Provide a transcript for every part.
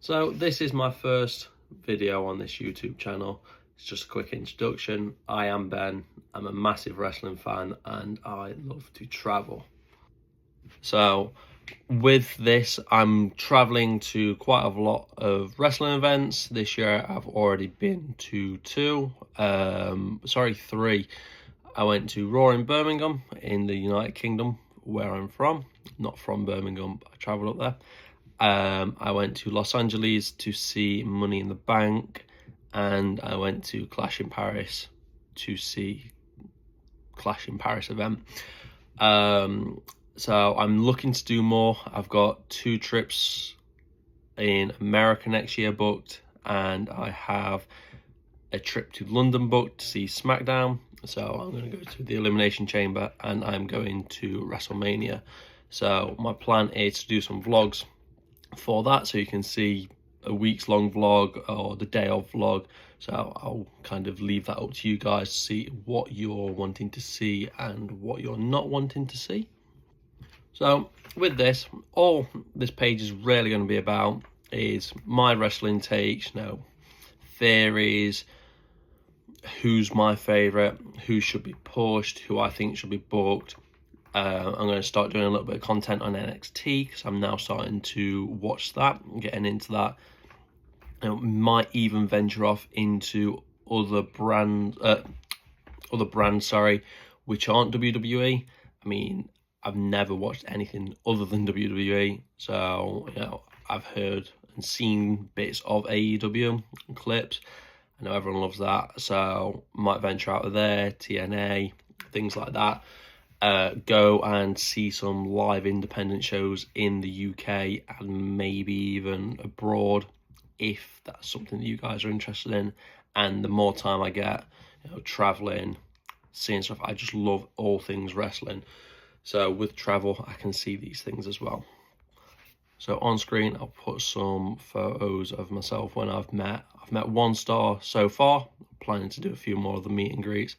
So this is my first video on this YouTube channel. It's just a quick introduction. I am Ben. I'm a massive wrestling fan and I love to travel. So with this, I'm traveling to quite a lot of wrestling events. This year I've already been to three. I went to Raw in Birmingham in the United Kingdom, where I'm from. Not from Birmingham, but I travelled up there. I went to Los Angeles to see Money in the Bank, and I went to Clash in Paris to see Clash in Paris event. So I'm looking to do more. I've got 2 trips in America next year booked, and I have a trip to London booked to see SmackDown. So I'm going to go to the Elimination Chamber and I'm going to WrestleMania. So my plan is to do some vlogs for that, so you can see a week's long vlog or the day of vlog. So I'll kind of leave that up to you guys to see what you're wanting to see and what you're not wanting to see. So with this, all this page is really going to be about is my wrestling takes, theories, who's my favourite, who should be pushed, who I think should be booked. I'm going to start doing a little bit of content on NXT because I'm now starting to watch that and getting into that. Might even venture off into other brands, which aren't WWE. I mean, I've never watched anything other than WWE, so I've heard and seen bits of AEW and clips. I know everyone loves that, so might venture out of there, TNA, things like that. Go and see some live independent shows in the UK and maybe even abroad, if that's something that you guys are interested in. And the more time I get, traveling, seeing stuff, I just love all things wrestling. So with travel, I can see these things as well. So on screen, I'll put some photos of myself when I've met 1 star so far. I'm planning to do a few more of the meet and greets.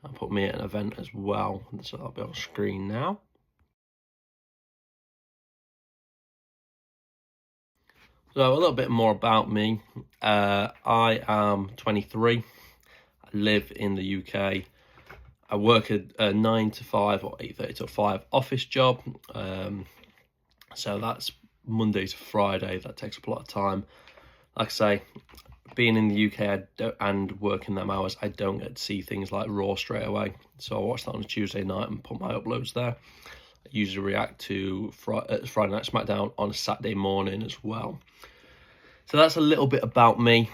I'll put me at an event as well, so that'll be on screen now. So a little bit more about me. I am 23. I live in the UK. I work a 9 to 5 or 8:30 to 5 office job. So that's Monday to Friday. That takes up a lot of time. Like I say, being in the UK and working them hours, I don't get to see things like Raw straight away. So I watch that on a Tuesday night and put my uploads there. I usually react to Friday Night SmackDown on a Saturday morning as well. So that's a little bit about me.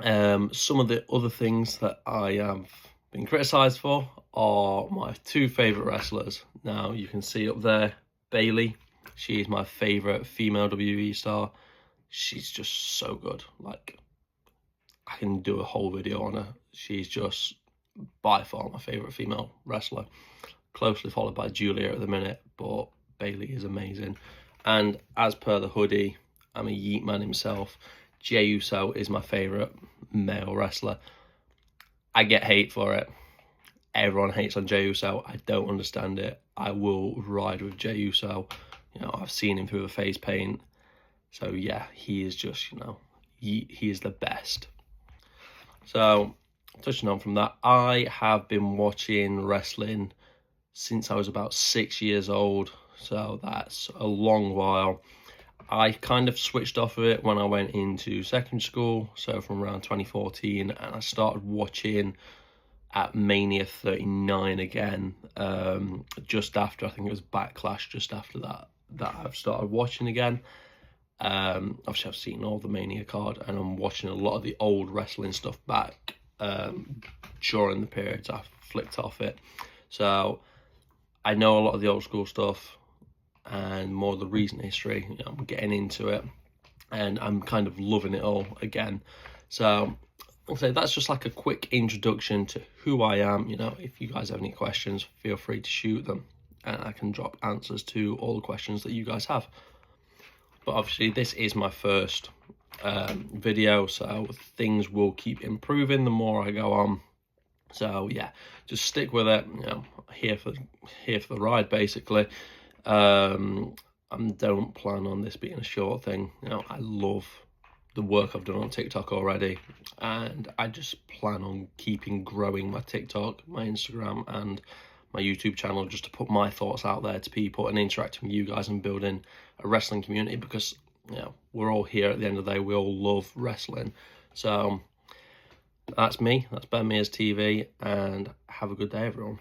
Some of the other things that I have been criticised for are my 2 favourite wrestlers. Now you can see up there, Bayley. She is my favourite female WWE star. She's just so good. Like, I can do a whole video on her. She's just by far my favourite female wrestler. Closely followed by Julia at the minute, but Bayley is amazing. And as per the hoodie, I'm a Yeet man himself. Jey Uso is my favourite male wrestler. I get hate for it. Everyone hates on Jey Uso. I don't understand it. I will ride with Jey Uso. I've seen him through the face paint. So yeah, he is just, he is the best. So touching on from that, I have been watching wrestling since I was about 6 years old. So that's a long while. I kind of switched off of it when I went into secondary school. So from around 2014, and I started watching at Mania 39 again. Just after, I think it was Backlash, just after that I've started watching again. Obviously I've seen all the Mania card, and I'm watching a lot of the old wrestling stuff back during the periods I've flicked off it. So I know a lot of the old school stuff and more of the recent history. I'm getting into it and I'm kind of loving it all again. So I'll say that's just like a quick introduction to who I am. If you guys have any questions, feel free to shoot them and I can drop answers to all the questions that you guys have. But obviously this is my first video, so things will keep improving the more I go on. So yeah, just stick with it. Here for the ride basically. don't plan on this being a short thing. You know, I love the work I've done on TikTok already, and I just plan on keeping growing my TikTok, my Instagram, and my YouTube channel, just to put my thoughts out there to people and interacting with you guys and building a wrestling community, because, you know, we're all here at the end of the day. We all love wrestling. So that's me. That's BenMearsTV, and have a good day, everyone.